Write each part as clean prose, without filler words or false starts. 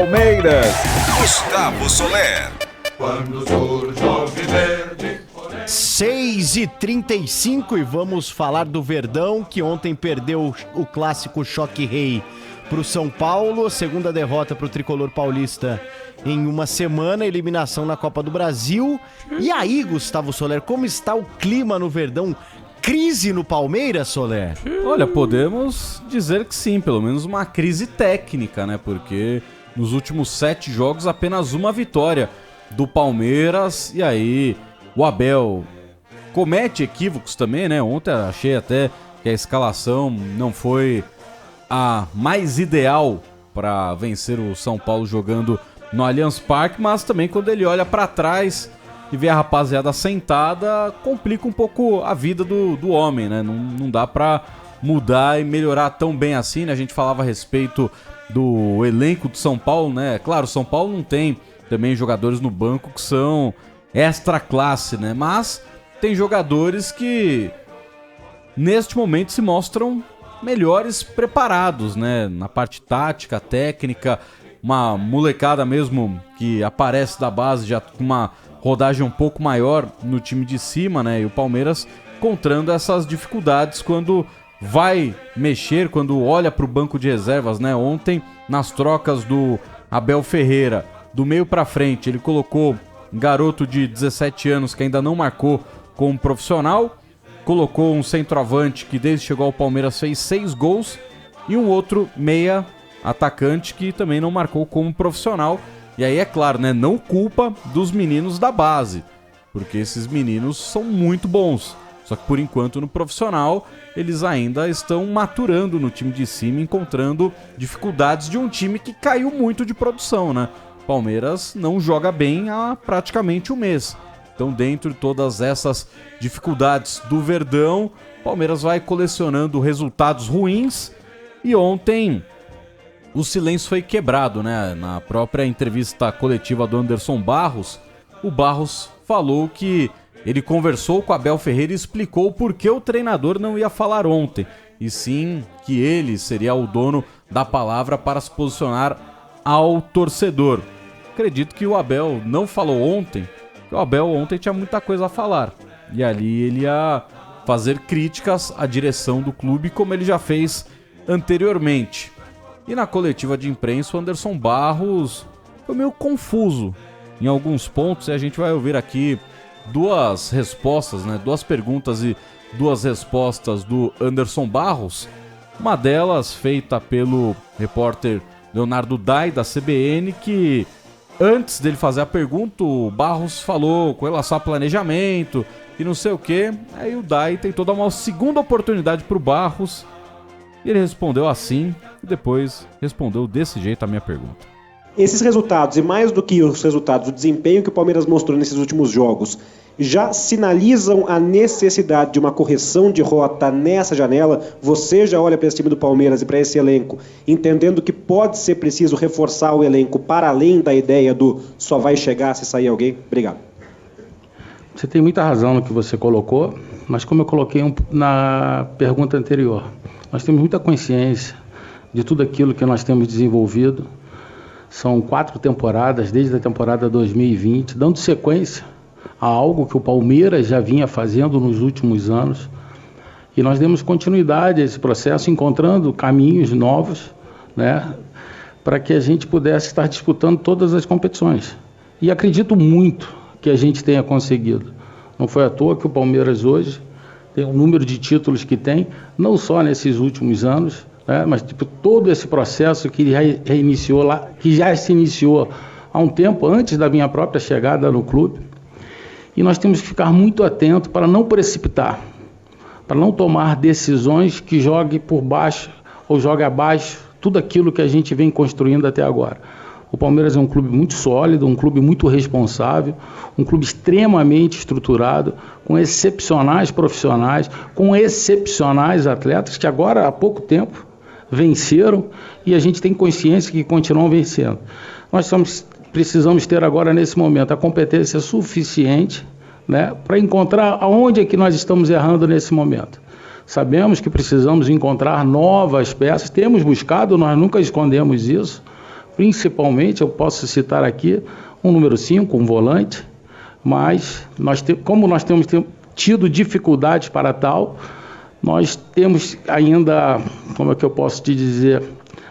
Palmeiras. Gustavo Soler. Quando surge o Alviverde. 6h35 e vamos falar do Verdão, que ontem perdeu o clássico Choque Rei para o São Paulo, segunda derrota para o tricolor paulista em uma semana, eliminação na Copa do Brasil. E aí, Gustavo Soler, como está o clima no Verdão? Crise no Palmeiras, Soler? Olha, podemos dizer que sim, pelo menos uma crise técnica, né? Porque nos últimos 7 jogos apenas uma vitória do Palmeiras, e aí o Abel comete equívocos também, né? Ontem achei até que a escalação não foi a mais ideal para vencer o São Paulo jogando no Allianz Parque, mas também quando ele olha para trás e vê a rapaziada sentada, complica um pouco a vida do homem, né? Não dá para mudar e melhorar tão bem assim, né? A gente falava a respeito do elenco do São Paulo, né? Claro, o São Paulo não tem também jogadores no banco que são extra classe, né? Mas tem jogadores que neste momento se mostram melhores preparados, né? Na parte tática, técnica, uma molecada mesmo que aparece da base já com uma rodagem um pouco maior no time de cima, né? E o Palmeiras encontrando essas dificuldades quando vai mexer, quando olha para o banco de reservas, né? Ontem, nas trocas do Abel Ferreira, do meio para frente, ele colocou um garoto de 17 anos que ainda não marcou como profissional, colocou um centroavante que desde que chegou ao Palmeiras fez 6 gols e um outro meia atacante que também não marcou como profissional. E aí é claro, né, não culpa dos meninos da base, porque esses meninos são muito bons. Só que por enquanto no profissional eles ainda estão maturando no time de cima, encontrando dificuldades de um time que caiu muito de produção, né? Palmeiras não joga bem há praticamente um mês. Então, dentro de todas essas dificuldades do Verdão, o Palmeiras vai colecionando resultados ruins. E ontem o silêncio foi quebrado, né? Na própria entrevista coletiva do Anderson Barros, o Barros falou que ele conversou com Abel Ferreira e explicou por que o treinador não ia falar ontem, e sim que ele seria o dono da palavra para se posicionar ao torcedor. Acredito que o Abel não falou ontem, porque o Abel ontem tinha muita coisa a falar. E ali ele ia fazer críticas à direção do clube, como ele já fez anteriormente. E na coletiva de imprensa, o Anderson Barros foi meio confuso em alguns pontos, e a gente vai ouvir aqui duas respostas, né? 2 perguntas e 2 respostas do Anderson Barros. Uma delas feita pelo repórter Leonardo Dai, da CBN, que antes dele fazer a pergunta, o Barros falou com relação a planejamento e não sei o que. Aí o Dai tentou dar uma segunda oportunidade pro Barros e ele respondeu assim e depois respondeu desse jeito a minha pergunta. Esses resultados, e mais do que os resultados, o desempenho que o Palmeiras mostrou nesses últimos jogos, já sinalizam a necessidade de uma correção de rota nessa janela? Você já olha para esse time do Palmeiras e para esse elenco, entendendo que pode ser preciso reforçar o elenco para além da ideia do só vai chegar se sair alguém? Obrigado. Você tem muita razão no que você colocou, mas como eu coloquei na pergunta anterior, nós temos muita consciência de tudo aquilo que nós temos desenvolvido. São 4 temporadas, desde a temporada 2020, dando sequência a algo que o Palmeiras já vinha fazendo nos últimos anos. E nós demos continuidade a esse processo, encontrando caminhos novos, né, para que a gente pudesse estar disputando todas as competições. E acredito muito que a gente tenha conseguido. Não foi à toa que o Palmeiras hoje tem o número de títulos que tem, não só nesses últimos anos, né, mas todo esse processo que já se iniciou há um tempo antes da minha própria chegada no clube. E nós temos que ficar muito atento para não precipitar, para não tomar decisões que joguem por baixo ou joguem abaixo tudo aquilo que a gente vem construindo até agora. O Palmeiras é um clube muito sólido, um clube muito responsável, um clube extremamente estruturado, com excepcionais profissionais, com excepcionais atletas que agora há pouco tempo venceram e a gente tem consciência que continuam vencendo. Nós precisamos ter agora, nesse momento, a competência suficiente, né, para encontrar aonde é que nós estamos errando nesse momento. Sabemos que precisamos encontrar novas peças, temos buscado, nós nunca escondemos isso, Principalmente, eu posso citar aqui um número 5, um volante, mas como nós temos tido dificuldades para tal, nós temos ainda, como é que eu posso te dizer,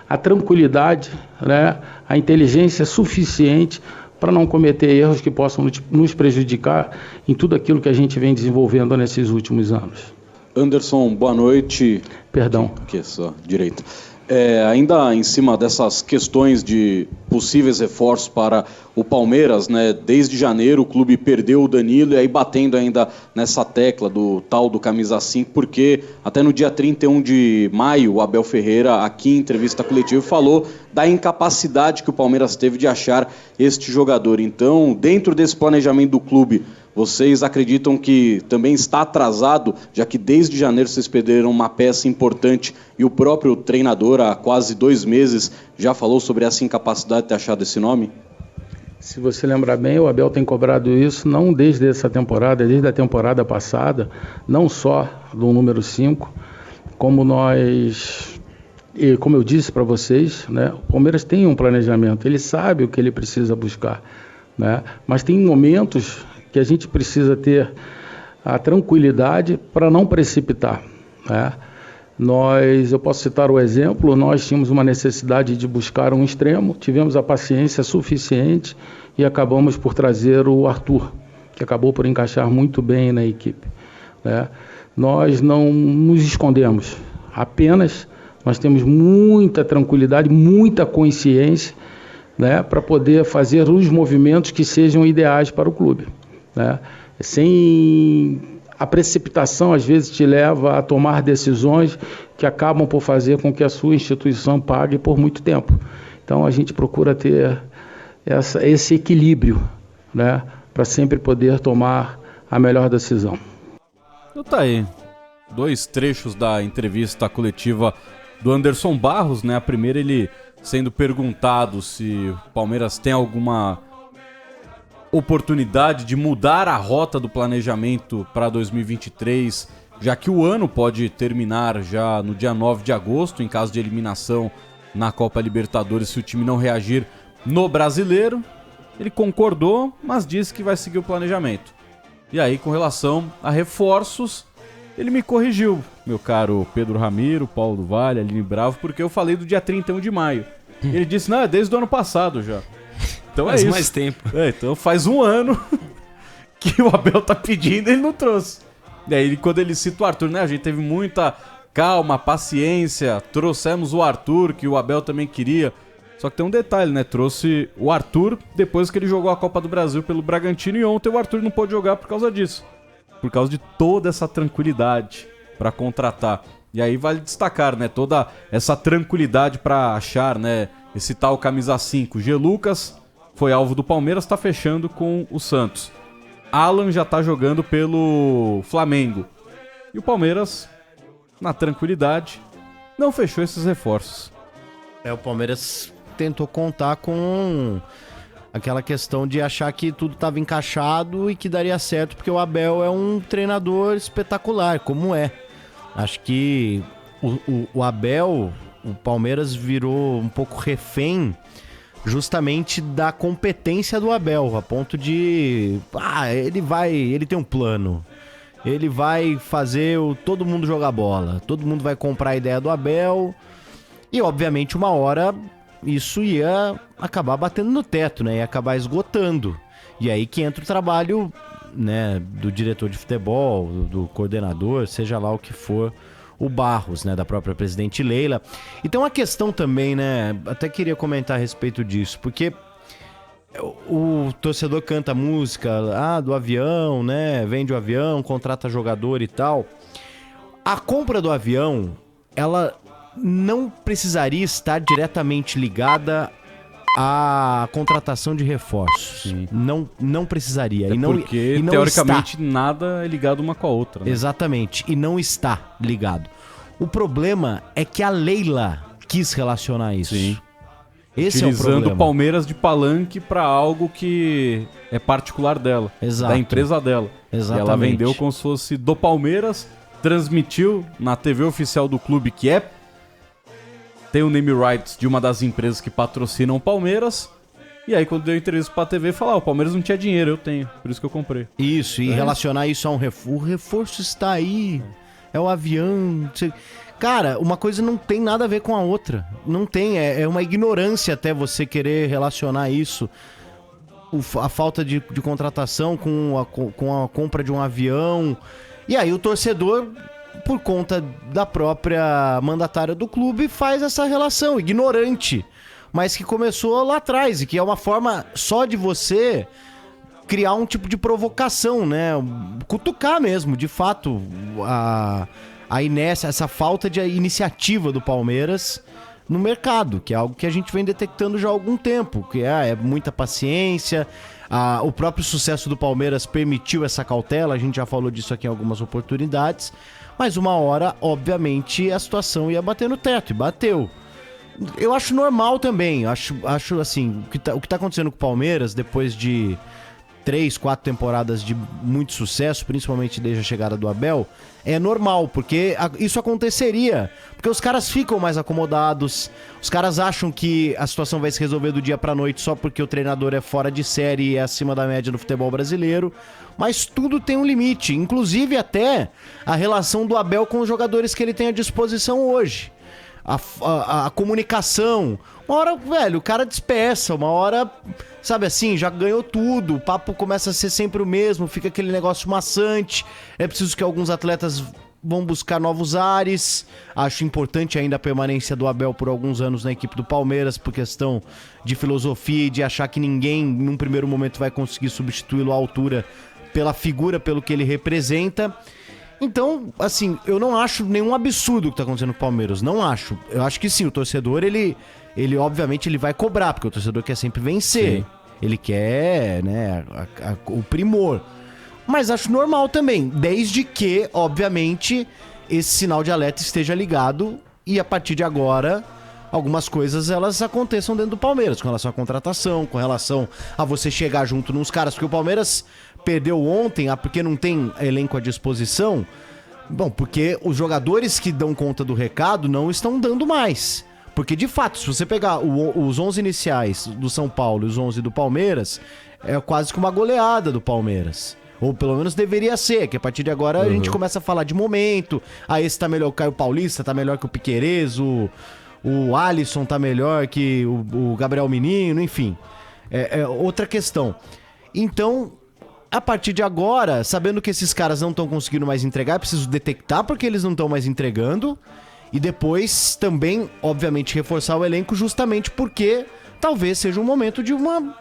a tranquilidade, né, a inteligência suficiente para não cometer erros que possam nos prejudicar em tudo aquilo que a gente vem desenvolvendo nesses últimos anos. Anderson, boa noite. Perdão. Aqui, só, direito. Ainda em cima dessas questões de possíveis reforços para o Palmeiras, né? Desde janeiro o clube perdeu o Danilo e aí batendo ainda nessa tecla do tal do camisa 5, porque até no dia 31 de maio o Abel Ferreira, aqui em entrevista coletiva, falou da incapacidade que o Palmeiras teve de achar este jogador. Então, dentro desse planejamento do clube, vocês acreditam que também está atrasado, já que desde janeiro vocês perderam uma peça importante e o próprio treinador, há quase 2 meses, já falou sobre essa incapacidade de ter achado esse nome? Se você lembrar bem, o Abel tem cobrado isso não desde essa temporada, desde a temporada passada, não só do número 5, como eu disse para vocês, né, o Palmeiras tem um planejamento, ele sabe o que ele precisa buscar, né, mas tem momentos que a gente precisa ter a tranquilidade para não precipitar, né? Eu posso citar o exemplo, nós tínhamos uma necessidade de buscar um extremo, tivemos a paciência suficiente e acabamos por trazer o Arthur, que acabou por encaixar muito bem na equipe, né? Nós não nos escondemos, apenas nós temos muita tranquilidade, muita consciência, né, para poder fazer os movimentos que sejam ideais para o clube, né? A precipitação às vezes te leva a tomar decisões que acabam por fazer com que a sua instituição pague por muito tempo. Então a gente procura ter esse equilíbrio, né, para sempre poder tomar a melhor decisão. Então tá aí, 2 trechos da entrevista coletiva do Anderson Barros, né? A primeira, ele sendo perguntado se o Palmeiras tem alguma oportunidade de mudar a rota do planejamento para 2023, já que o ano pode terminar já no dia 9 de agosto, em caso de eliminação na Copa Libertadores, se o time não reagir no Brasileiro. Ele concordou, mas disse que vai seguir o planejamento. E aí, com relação a reforços, ele me corrigiu, meu caro Pedro Ramiro, Paulo do Vale, Aline Bravo, porque eu falei do dia 31 de maio. Ele disse, não, é desde o ano passado já. Então faz é isso. mais tempo. Então faz 1 ano que o Abel tá pedindo e ele não trouxe. E aí, quando ele cita o Arthur, né? A gente teve muita calma, paciência, trouxemos o Arthur, que o Abel também queria. Só que tem um detalhe, né? Trouxe o Arthur depois que ele jogou a Copa do Brasil pelo Bragantino e ontem o Arthur não pôde jogar por causa disso. Por causa de toda essa tranquilidade para contratar. E aí vale destacar, né? Toda essa tranquilidade para achar, né? Esse tal camisa 5. G. Lucas foi alvo do Palmeiras, tá fechando com o Santos. Alan já tá jogando pelo Flamengo. E o Palmeiras, na tranquilidade, não fechou esses reforços. O Palmeiras tentou contar com aquela questão de achar que tudo estava encaixado e que daria certo, porque o Abel é um treinador espetacular, como é. Acho que o Abel, o Palmeiras virou um pouco refém justamente da competência do Abel, a ponto de ele tem um plano, ele vai fazer todo mundo jogar bola, todo mundo vai comprar a ideia do Abel e obviamente uma hora isso ia acabar batendo no teto, né? Ia acabar esgotando. E aí que entra o trabalho, né, do diretor de futebol, do coordenador, seja lá o que for, o Barros, né, da própria presidente Leila. E tem uma questão também, né, até queria comentar a respeito disso, porque o torcedor canta música do avião, né, vende o avião, contrata jogador e tal. A compra do avião, ela não precisaria estar diretamente ligada à contratação de reforços. Sim. Não precisaria. Porque, e não teoricamente, está. Nada é ligado uma com a outra. Né? Exatamente. E não está ligado. O problema é que a Leila quis relacionar isso. Sim. Esse utilizando é o problema. o Palmeiras de palanque para algo que é particular dela. Exato. Da empresa dela. Exatamente. E ela vendeu como se fosse do Palmeiras, transmitiu na TV oficial do clube, que é tem o name rights de uma das empresas que patrocinam o Palmeiras. E aí, quando deu entrevista pra TV, falou: o Palmeiras não tinha dinheiro, eu tenho, por isso que eu comprei. Isso, e relacionar isso a um reforço. O reforço está aí, é o avião. Cara, uma coisa não tem nada a ver com a outra. Não tem, é uma ignorância até você querer relacionar isso. A falta de contratação com a compra de um avião. E aí o torcedor, por conta da própria mandatária do clube, faz essa relação ignorante, mas que começou lá atrás e que é uma forma só de você criar um tipo de provocação, né? Cutucar mesmo, de fato, a inércia, essa falta de iniciativa do Palmeiras no mercado, que é algo que a gente vem detectando já há algum tempo, que é muita paciência. O próprio sucesso do Palmeiras permitiu essa cautela, a gente já falou disso aqui em algumas oportunidades, mas uma hora, obviamente, a situação ia bater no teto, e bateu. Eu acho normal também, acho assim, o que tá acontecendo com o Palmeiras, depois de 3, 4 temporadas de muito sucesso, principalmente desde a chegada do Abel, é normal, porque isso aconteceria, porque os caras ficam mais acomodados, os caras acham que a situação vai se resolver do dia pra noite só porque o treinador é fora de série e é acima da média no futebol brasileiro, mas tudo tem um limite, inclusive até a relação do Abel com os jogadores que ele tem à disposição hoje. A comunicação, uma hora, velho, o cara despeça, uma hora, sabe assim, já ganhou tudo, o papo começa a ser sempre o mesmo, fica aquele negócio maçante, é preciso que alguns atletas vão buscar novos ares. Acho importante ainda a permanência do Abel por alguns anos na equipe do Palmeiras, por questão de filosofia e de achar que ninguém, num primeiro momento, vai conseguir substituí-lo à altura pela figura, pelo que ele representa. Então, assim, eu não acho nenhum absurdo o que tá acontecendo com o Palmeiras, não acho. Eu acho que sim, o torcedor, ele obviamente, ele vai cobrar, porque o torcedor quer sempre vencer. Sim. Ele quer, né, o primor. Mas acho normal também, desde que, obviamente, esse sinal de alerta esteja ligado e a partir de agora algumas coisas elas aconteçam dentro do Palmeiras, com relação à contratação, com relação a você chegar junto nos caras, porque o Palmeiras perdeu ontem, porque não tem elenco à disposição. Bom, porque os jogadores que dão conta do recado não estão dando mais. Porque, de fato, se você pegar os 11 iniciais do São Paulo e os 11 do Palmeiras, é quase que uma goleada do Palmeiras. Ou pelo menos deveria ser, que a partir de agora a gente começa a falar de momento. Esse tá melhor que o Caio Paulista, tá melhor que o Piquerez, o Alisson tá melhor que o Gabriel Menino, enfim. É outra questão. Então, a partir de agora, sabendo que esses caras não estão conseguindo mais entregar, é preciso detectar porque eles não estão mais entregando. E depois também, obviamente, reforçar o elenco justamente porque talvez seja um momento de uma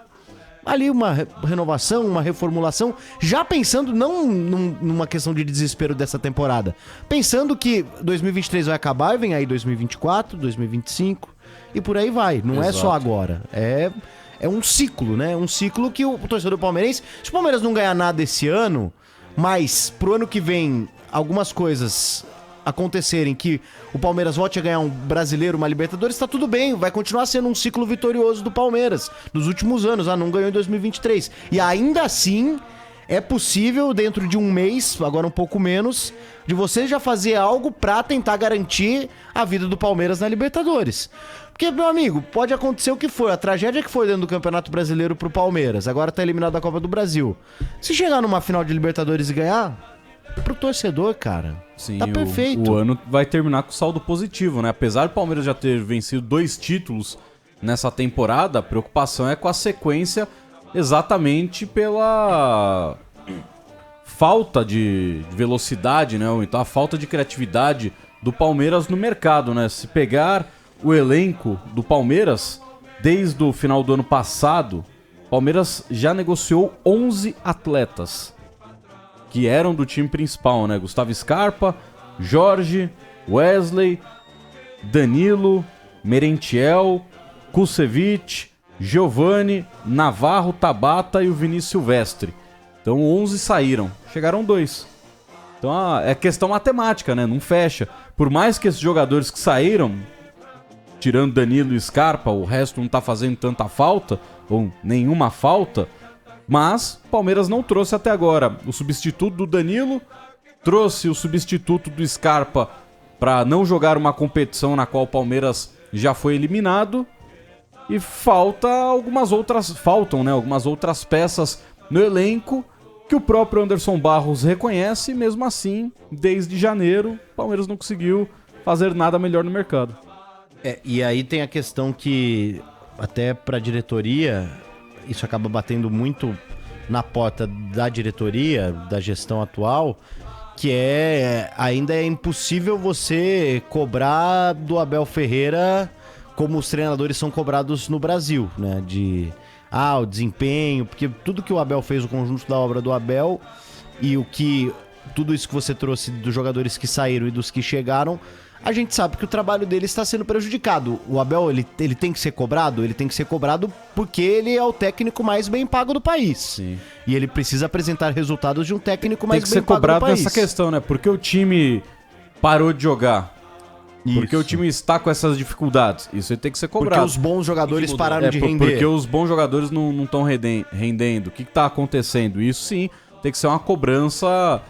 renovação, uma reformulação, já pensando não numa questão de desespero dessa temporada, pensando que 2023 vai acabar e vem aí 2024, 2025 e por aí vai, não é só agora, é um ciclo, né? Um ciclo que o torcedor palmeirense, se o Palmeiras não ganhar nada esse ano, mas pro ano que vem algumas coisas acontecerem, que o Palmeiras volte a ganhar um brasileiro, uma Libertadores, tá tudo bem, vai continuar sendo um ciclo vitorioso do Palmeiras nos últimos anos, não ganhou em 2023, e ainda assim é possível dentro de um mês, agora um pouco menos, de você já fazer algo pra tentar garantir a vida do Palmeiras na Libertadores. Porque, meu amigo, pode acontecer o que for, a tragédia que foi dentro do Campeonato Brasileiro pro Palmeiras, agora tá eliminado da Copa do Brasil. Se chegar numa final de Libertadores e ganhar, pro torcedor, cara, sim, tá perfeito. O ano vai terminar com saldo positivo, né? Apesar do Palmeiras já ter vencido 2 títulos nessa temporada, a preocupação é com a sequência exatamente pela falta de velocidade, né? Ou então a falta de criatividade do Palmeiras no mercado, né? Se pegar o elenco do Palmeiras, desde o final do ano passado, o Palmeiras já negociou 11 atletas que eram do time principal, né? Gustavo Scarpa, Jorge, Wesley, Danilo, Merentiel, Kusevich, Giovani, Navarro, Tabata e o Vinícius Silvestre. Então 11 saíram, chegaram 2. Então é questão matemática, né? Não fecha. Por mais que esses jogadores que saíram, tirando Danilo e Scarpa, o resto não tá fazendo tanta falta, ou nenhuma falta, mas o Palmeiras não trouxe até agora o substituto do Danilo, trouxe o substituto do Scarpa para não jogar uma competição na qual o Palmeiras já foi eliminado e faltam algumas outras peças no elenco que o próprio Anderson Barros reconhece, e mesmo assim, desde janeiro, o Palmeiras não conseguiu fazer nada melhor no mercado. E aí tem a questão que, até para a diretoria, isso acaba batendo muito na porta da diretoria, da gestão atual, que ainda é impossível você cobrar do Abel Ferreira como os treinadores são cobrados no Brasil, né? O desempenho, porque tudo que o Abel fez, o conjunto da obra do Abel, e tudo isso que você trouxe dos jogadores que saíram e dos que chegaram, a gente sabe que o trabalho dele está sendo prejudicado. O Abel, ele tem que ser cobrado? Ele tem que ser cobrado porque ele é o técnico mais bem pago do país. Sim. E ele precisa apresentar resultados de um técnico mais bem pago do país. Tem que ser cobrado nessa questão, né? Porque o time parou de jogar. Porque o time está com essas dificuldades. Isso tem que ser cobrado. Porque os bons jogadores pararam de render. Porque os bons jogadores não estão rendendo. O que está acontecendo? Isso sim tem que ser uma cobrança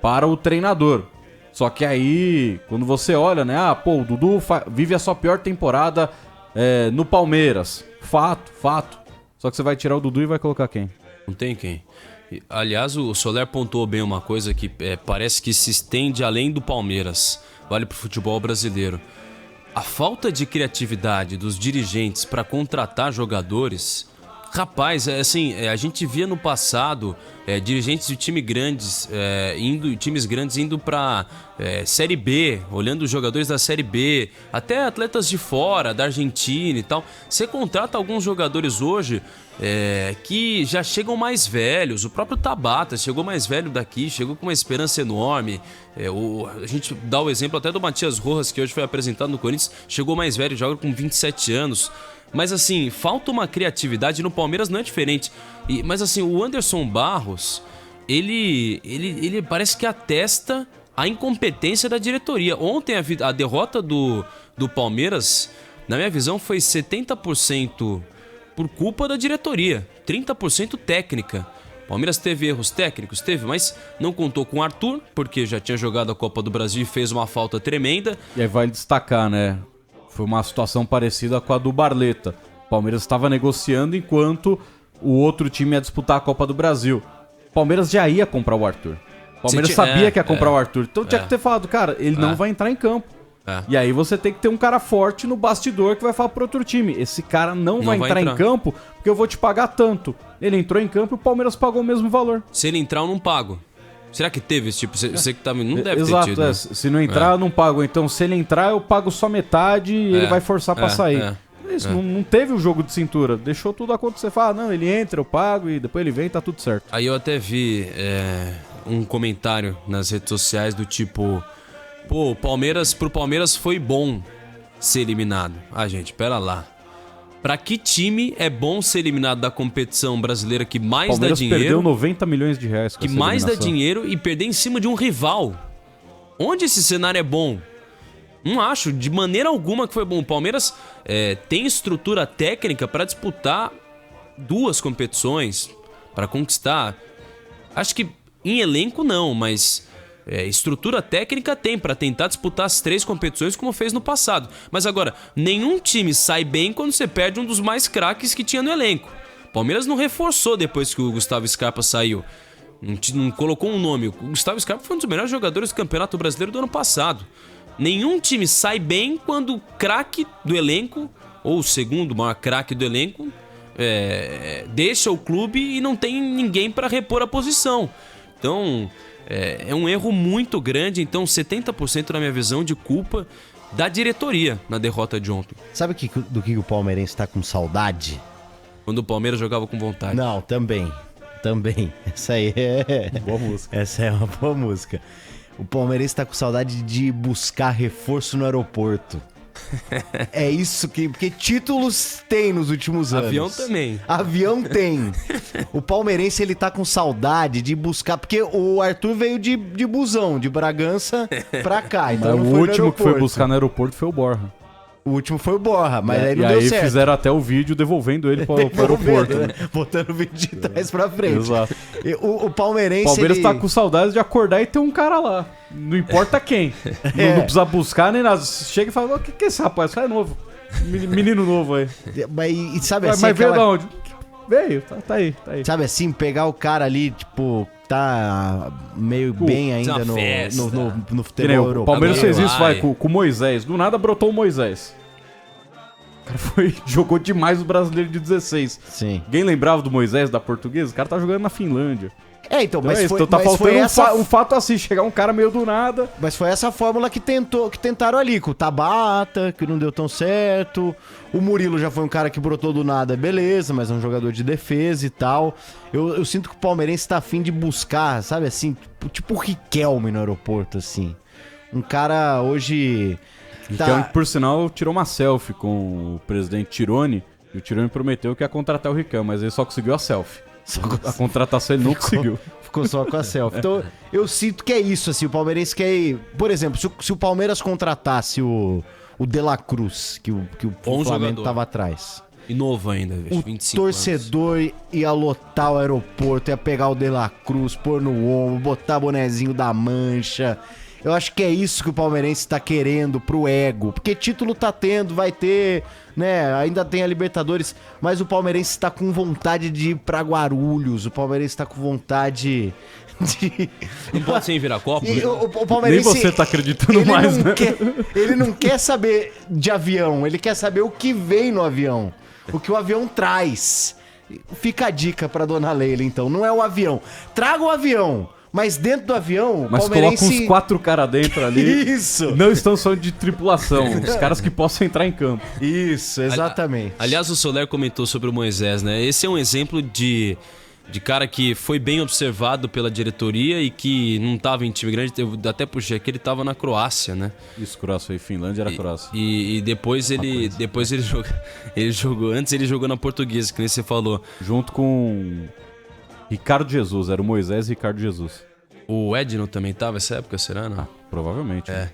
para o treinador. Só que aí, quando você olha, né? O Dudu vive a sua pior temporada no Palmeiras. Fato. Só que você vai tirar o Dudu e vai colocar quem? Não tem quem. Aliás, o Soler pontuou bem uma coisa que parece que se estende além do Palmeiras. Vale pro futebol brasileiro. A falta de criatividade dos dirigentes para contratar jogadores. Rapaz, a gente via no passado dirigentes de times grandes indo pra Série B, olhando os jogadores da Série B, até atletas de fora, da Argentina e tal. Você contrata alguns jogadores hoje que já chegam mais velhos. O próprio Tabata chegou mais velho daqui, chegou com uma esperança enorme. A gente dá o exemplo até do Matias Rojas, que hoje foi apresentado no Corinthians, chegou mais velho, joga com 27 anos. Mas assim, falta uma criatividade. No Palmeiras não é diferente. Mas assim, o Anderson Barros, ele parece que atesta a incompetência da diretoria. Ontem a derrota do Palmeiras, na minha visão, foi 70% por culpa da diretoria, 30% técnica. O Palmeiras teve erros técnicos? Teve, mas não contou com o Arthur, porque já tinha jogado a Copa do Brasil e fez uma falta tremenda. E aí vai destacar, né? Foi uma situação parecida com a do Barleta. O Palmeiras estava negociando enquanto o outro time ia disputar a Copa do Brasil. O Palmeiras já ia comprar o Arthur. O Palmeiras sabia que ia comprar o Arthur. Então tinha que ter falado, cara, ele não vai entrar em campo. E aí você tem que ter um cara forte no bastidor que vai falar pro outro time: esse cara não vai entrar em campo porque eu vou te pagar tanto. Ele entrou em campo e o Palmeiras pagou o mesmo valor. Se ele entrar, eu não pago. Será que teve esse tipo? Você que tá não deve Exato, ter tido. Né? Se não entrar, eu não pago. Então, se ele entrar, eu pago só metade e ele vai forçar pra sair. Isso, não teve o jogo de cintura. Deixou tudo acontecer. Fala, não, ele entra, eu pago e depois ele vem, tá tudo certo. Aí eu até vi um comentário nas redes sociais do tipo: pro Palmeiras foi bom ser eliminado. Gente, pera lá. Pra que time é bom ser eliminado da competição brasileira que mais dá dinheiro? Palmeiras perdeu 90 milhões de reais com que mais dá dinheiro e perder em cima de um rival. Onde esse cenário é bom? Não acho de maneira alguma que foi bom. O Palmeiras tem estrutura técnica para disputar 2 competições, para conquistar. Acho que em elenco não, mas estrutura técnica tem para tentar disputar as 3 competições como fez no passado. Mas agora, nenhum time sai bem quando você perde um dos mais craques que tinha no elenco. O Palmeiras não reforçou depois que o Gustavo Scarpa saiu. Não colocou um nome. O Gustavo Scarpa foi um dos melhores jogadores do Campeonato Brasileiro do ano passado. Nenhum time sai bem quando o craque do elenco, ou o segundo maior craque do elenco, deixa o clube e não tem ninguém para repor a posição. Então, é um erro muito grande. Então, 70% na minha visão de culpa da diretoria na derrota de ontem. Sabe do que o palmeirense tá com saudade? Quando o Palmeiras jogava com vontade. Não, também. Essa aí boa música. Essa é uma boa música. O palmeirense tá com saudade de buscar reforço no aeroporto. É isso porque títulos tem nos últimos anos. Avião tem. O palmeirense, ele tá com saudade de buscar, porque o Arthur veio de busão, de Bragança pra cá. Então o último que foi buscar no aeroporto foi o Borja. O último foi o Borja, mas aí não e deu aí certo. fizeram até o vídeo devolvendo ele para o aeroporto. Né? Botando o vídeo de trás pra frente. Exato. E o Palmeirense... O Palmeiras tá com saudades de acordar e ter um cara lá. Não importa quem. Não precisa buscar nem nada. Chega e fala, o que é esse rapaz? Isso é novo. Menino novo aí. Mas sabe assim... Mas veio da onde? Veio, tá aí. Sabe assim, pegar o cara ali, tipo, tá meio bem ainda no futebol europeu. O Palmeiras fez isso, com o Moisés. Do nada brotou o Moisés. O cara jogou demais o brasileiro de 16. Sim. Ninguém lembrava do Moisés, da Portuguesa? O cara tá jogando na Finlândia. Então, mas é foi, então tá mas faltando foi essa... um fato assim, chegar um cara meio do nada. Mas foi essa fórmula que tentaram ali, com o Tabata, que não deu tão certo. O Murilo já foi um cara que brotou do nada, beleza, mas é um jogador de defesa e tal. Eu sinto que o palmeirense tá afim de buscar, sabe assim, tipo o Riquelme no aeroporto, assim. Um cara hoje... Então, por sinal, tirou uma selfie com o presidente Tirone, e o Tirone prometeu que ia contratar o Riquelme, mas ele só conseguiu a selfie. A contratação ele não conseguiu. Ficou só com a selfie. Então, eu sinto que é isso, assim, o palmeirense quer ir... Por exemplo, se o Palmeiras contratasse o De La Cruz, que o Flamengo jogador. tava atrás. E novo ainda, O 25 torcedor anos. ia lotar o aeroporto, ia pegar o De La Cruz, pôr no ombro, botar bonezinho da Mancha. Eu acho que é isso que o palmeirense tá querendo pro ego. Porque título tá tendo, vai ter, né? Ainda tem a Libertadores. Mas o palmeirense tá com vontade de ir pra Guarulhos. O palmeirense tá com vontade de... Não pode ser em Viracopos? O palmeirense, Nem você tá acreditando mais, né? Ele não quer saber de avião. Ele quer saber o que vem no avião. O que o avião traz. Fica a dica pra dona Leila, então. Não é o avião. Traga o avião. Mas dentro do avião, mas palmeirense... coloca uns 4 caras dentro ali. Isso! Não estão só de tripulação, os caras que possam entrar em campo. Isso, exatamente. Aliás, o Soler comentou sobre o Moisés, né? Esse é um exemplo de cara que foi bem observado pela diretoria e que não estava em time grande. Eu até puxei que ele estava na Croácia, né? Isso, Croácia e Finlândia era Croácia. E depois ele jogou. Antes ele jogou na Portuguesa, que nem você falou. Junto com Ricardo Jesus, era o Moisés e Ricardo Jesus. O Edno também tava nessa época, será? Não? Provavelmente. É.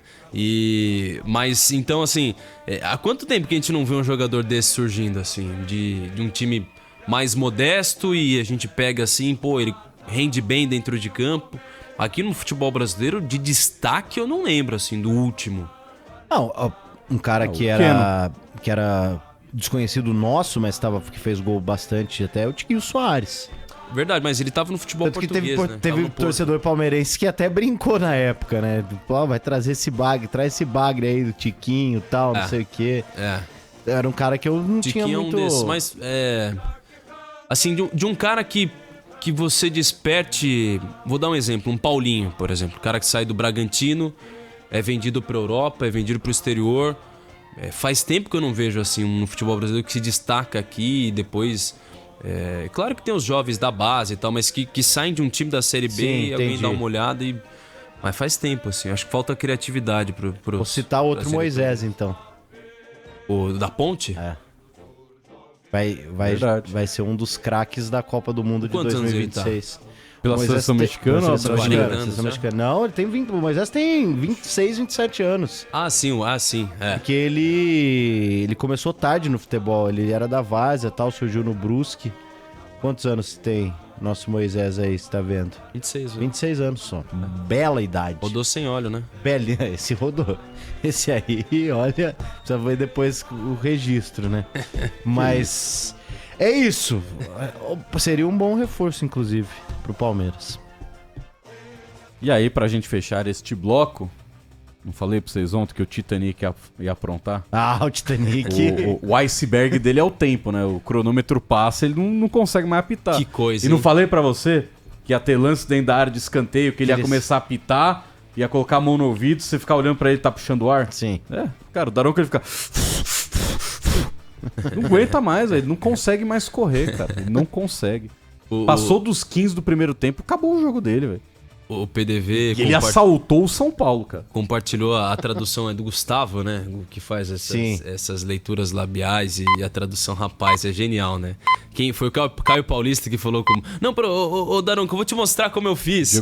Mas então, assim, há quanto tempo que a gente não vê um jogador desse surgindo, assim, de um time mais modesto e a gente pega assim, pô, ele rende bem dentro de campo. Aqui no futebol brasileiro, de destaque, eu não lembro, assim, do último. Não, um cara que era desconhecido nosso, mas que fez gol bastante até, é o Tiquinho Soares. Verdade, mas ele tava no futebol Tanto que português, né? Teve torcedor palmeirense que até brincou na época, né? Pô, vai trazer esse bagre, traz esse bagre aí do Tiquinho e tal, não sei o quê. Era um cara que eu não Tiquinho tinha muito... é um desses, mas assim, de um cara que você desperte... Vou dar um exemplo, um Paulinho, por exemplo. O cara que sai do Bragantino, é vendido pra Europa, é vendido pro exterior. Faz tempo que eu não vejo, assim, um futebol brasileiro que se destaca aqui e depois... claro que tem os jovens da base e tal, mas que saem de um time da Série B. Sim, e alguém dá uma olhada e... Mas faz tempo, assim. Acho que falta criatividade pro Vou citar outro Moisés, então. O da Ponte? Vai ser um dos craques da Copa do Mundo de 2026. Pela seleção mexicana? Seleção mexicana. Não, ele tem 20. O Moisés tem 26, 27 anos. Ah, sim. Porque ele começou tarde no futebol. Ele era da Várzea e tal, surgiu no Brusque. Quantos anos tem nosso Moisés aí, você tá vendo? 26 anos. 26 anos só. Bela idade. Rodou sem óleo, né? Esse rodou. Esse aí, olha, precisa ver depois o registro, né? Mas é isso. Seria um bom reforço, inclusive, pro Palmeiras. E aí, pra gente fechar este bloco, não falei pra vocês ontem que o Titanic ia aprontar? O Titanic. O iceberg dele é o tempo, né? O cronômetro passa, ele não consegue mais apitar. Que coisa, E não falei pra você que ia ter lance dentro da área de escanteio, que ele ia começar a apitar, ia colocar a mão no ouvido, você ficar olhando pra ele e tá puxando o ar? Sim. Cara, o Daronco ele fica... Não aguenta mais, ele não consegue mais correr, cara. Ele não consegue. Passou dos 15 do primeiro tempo, acabou o jogo dele, velho. O PDV E ele assaltou o São Paulo, cara. compartilhou a tradução é do Gustavo, né? O que faz essas leituras labiais e a tradução, rapaz, é genial, né? Quem foi o Caio Paulista que falou como... Não, ô Daronco, eu vou te mostrar como eu fiz.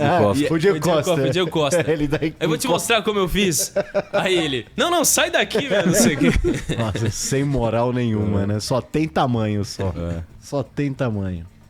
O Diego Costa. O Diego Costa. Ele daí- Eu vou te mostrar como eu fiz. Aí ele... Não, sai daqui, velho, não sei o quê. Nossa, sem moral nenhuma, né? Só tem tamanho só. Só tem tamanho.